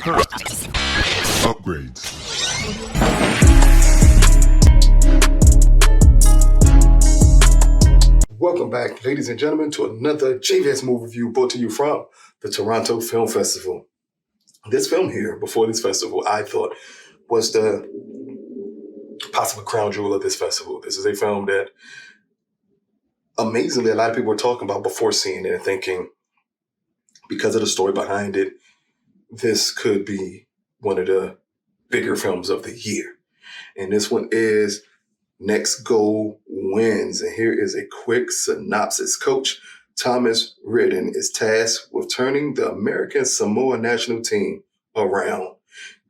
Upgrades. Welcome back, ladies and gentlemen, to another JVS movie review brought to you from the Toronto Film Festival. This film here, before this festival, I thought was the possible crown jewel of this festival. This is a film that, amazingly, a lot of people were talking about before seeing it and thinking, because of the story behind it, this could be one of the bigger films of the year. And this one is Next Goal Wins. And here is a quick synopsis. Coach Thomas Ridden is tasked with turning the American Samoa national team around.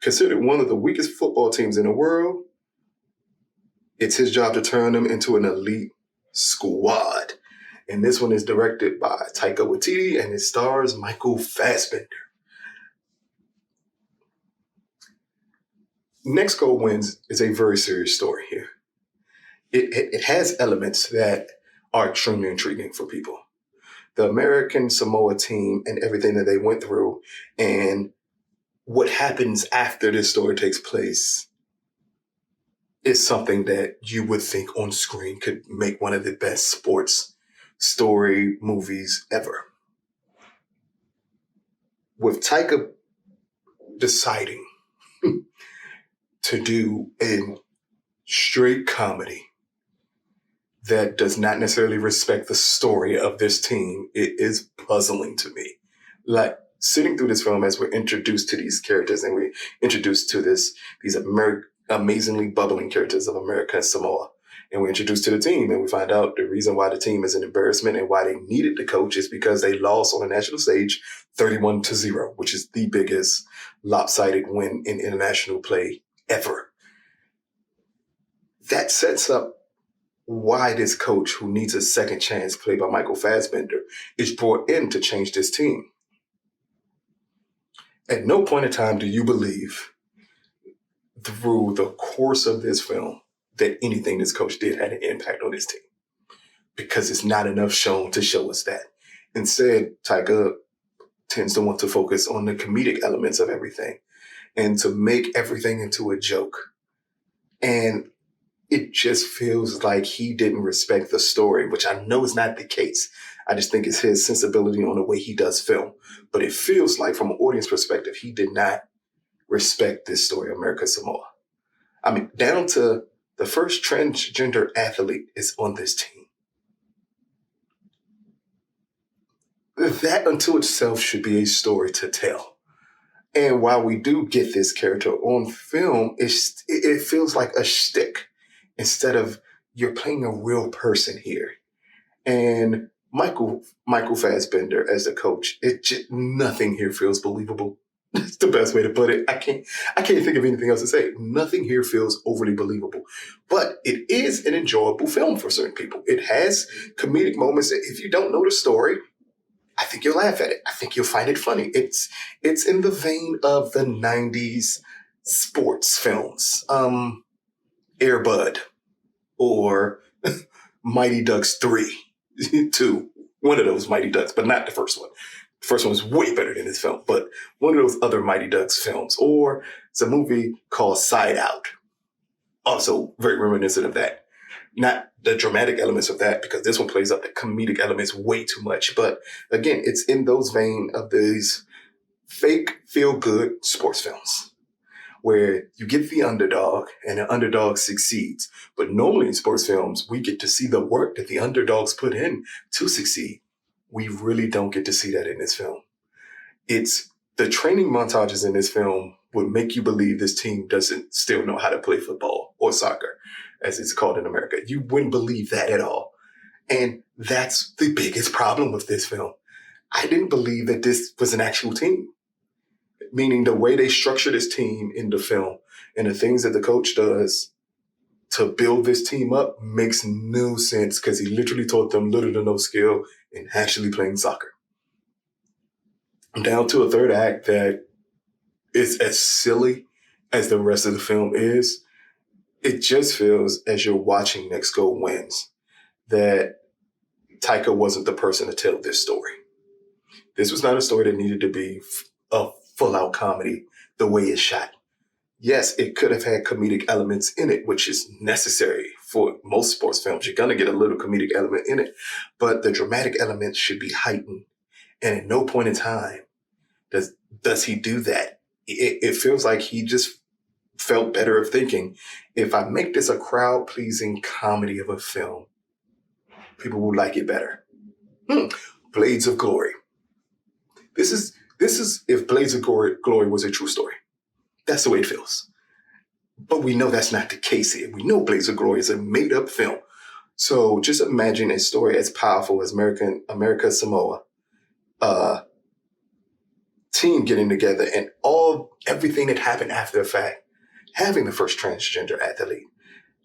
Considered one of the weakest football teams in the world, it's his job to turn them into an elite squad. And this one is directed by Taika Waititi and it stars Michael Fassbender. Next Goal Wins is a very serious story here. It has elements that are extremely intriguing for people. The American Samoa team and everything that they went through and what happens after this story takes place is something that you would think on screen could make one of the best sports story movies ever. With Taika deciding to do a straight comedy that does not necessarily respect the story of this team, it is puzzling to me. Like, sitting through this film as we're introduced to these characters and we're introduced to these amazingly bubbling characters of American Samoa. And we're introduced to the team and we find out the reason why the team is an embarrassment and why they needed the coach is because they lost on the national stage 31-0, which is the biggest lopsided win in international play ever. That sets up why this coach, who needs a second chance, played by Michael Fassbender, is brought in to change this team. At no point in time do you believe through the course of this film that anything this coach did had an impact on this team, because it's not enough shown to show us that. Instead, Taika tends to want to focus on the comedic elements of everything and to make everything into a joke. And it just feels like he didn't respect the story, which I know is not the case. I just think it's his sensibility on the way he does film. But it feels like, from an audience perspective, he did not respect this story, American Samoa. I mean, down to the first transgender athlete is on this team. That unto itself should be a story to tell. And while we do get this character on film, it feels like a shtick instead of you're playing a real person here. And Michael Fassbender as the coach, nothing here feels believable. That's the best way to put it. I can't think of anything else to say. Nothing here feels overly believable. But it is an enjoyable film for certain people. It has comedic moments that if you don't know the story, I think you'll laugh at it. I think you'll find it funny. It's in the vein of the 90s sports films. Air Bud or Mighty Ducks 3, 2, one of those Mighty Ducks, but not the first one. The first one is way better than this film, but one of those other Mighty Ducks films. Or it's a movie called Side Out. Also very reminiscent of that. Not the dramatic elements of that, because this one plays up the comedic elements way too much. But again, it's in those vein of these fake feel-good sports films where you get the underdog and the underdog succeeds. But normally in sports films, we get to see the work that the underdogs put in to succeed. We really don't get to see that in this film. It's the training montages in this film would make you believe this team doesn't still know how to play football or soccer, as it's called in America. You wouldn't believe that at all. And that's the biggest problem with this film. I didn't believe that this was an actual team. Meaning the way they structure this team in the film and the things that the coach does to build this team up makes no sense, because he literally taught them little to no skill in actually playing soccer. Down to a third act that is as silly as the rest of the film is. It just feels, as you're watching Next Goal Wins, that Taika wasn't the person to tell this story. This was not a story that needed to be a full-out comedy the way it's shot. Yes, it could have had comedic elements in it, which is necessary for most sports films. You're going to get a little comedic element in it, but the dramatic element should be heightened. And at no point in time does he do that. It feels like he just felt better of thinking, if I make this a crowd-pleasing comedy of a film, people will like it better. Blades of Glory. This is if Blades of Glory was a true story. That's the way it feels. But we know that's not the case here. We know Blades of Glory is a made-up film. So just imagine a story as powerful as American Samoa team getting together and everything that happened after the fact, having the first transgender athlete,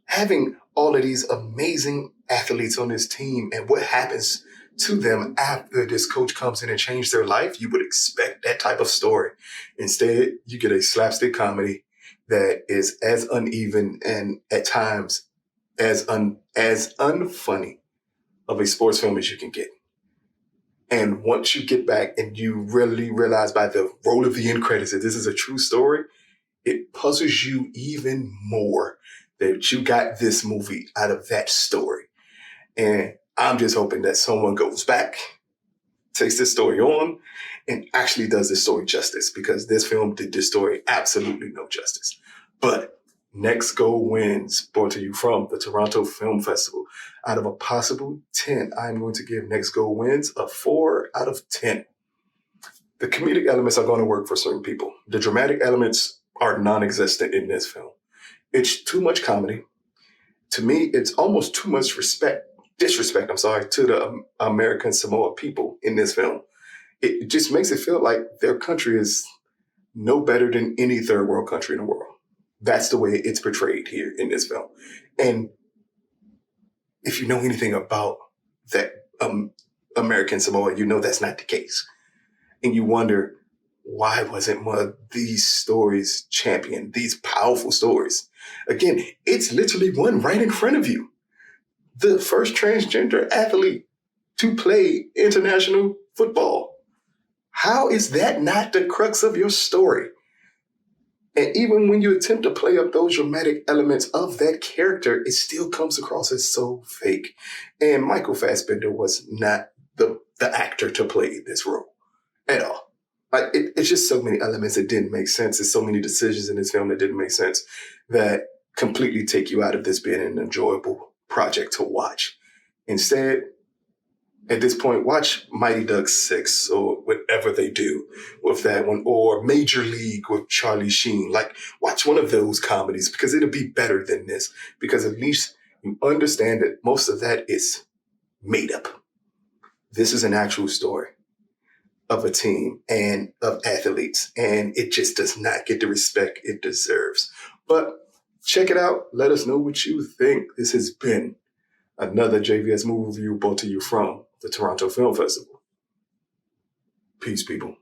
having all of these amazing athletes on this team, and what happens to them after this coach comes in and changes their life. You would expect that type of story. Instead, you get a slapstick comedy that is as uneven and at times as unfunny of a sports film as you can get. And once you get back and you really realize by the roll of the end credits that this is a true story, it puzzles you even more that you got this movie out of that story. And I'm just hoping that someone goes back, takes this story on, and actually does this story justice, because this film did this story absolutely no justice. But Next Goal Wins, brought to you from the Toronto Film Festival. Out of a possible 10, I'm going to give Next Goal Wins a 4 out of 10. The comedic elements are going to work for certain people. The dramatic elements are non-existent in this film. It's too much comedy. To me, it's almost too much disrespect to the American Samoa people in this film. It just makes it feel like their country is no better than any third world country in the world. That's the way it's portrayed here in this film. And if you know anything about that American Samoa, you know that's not the case. And you wonder, why wasn't one of these stories championed, these powerful stories? Again, it's literally one right in front of you. The first transgender athlete to play international football. How is that not the crux of your story? And even when you attempt to play up those dramatic elements of that character, it still comes across as so fake. And Michael Fassbender was not the actor to play this role at all. Like it's just so many elements that didn't make sense. There's so many decisions in this film that didn't make sense that completely take you out of this being an enjoyable project to watch. Instead, at this point, watch Mighty Ducks 6 or whatever they do with that one, or Major League with Charlie Sheen. Like, watch one of those comedies, because it'll be better than this, because at least you understand that most of that is made up. This is an actual story of a team and of athletes, and it just does not get the respect it deserves. But check it out. Let us know what you think. This has been another JVS movie review brought to you from the Toronto Film Festival. Peace, people.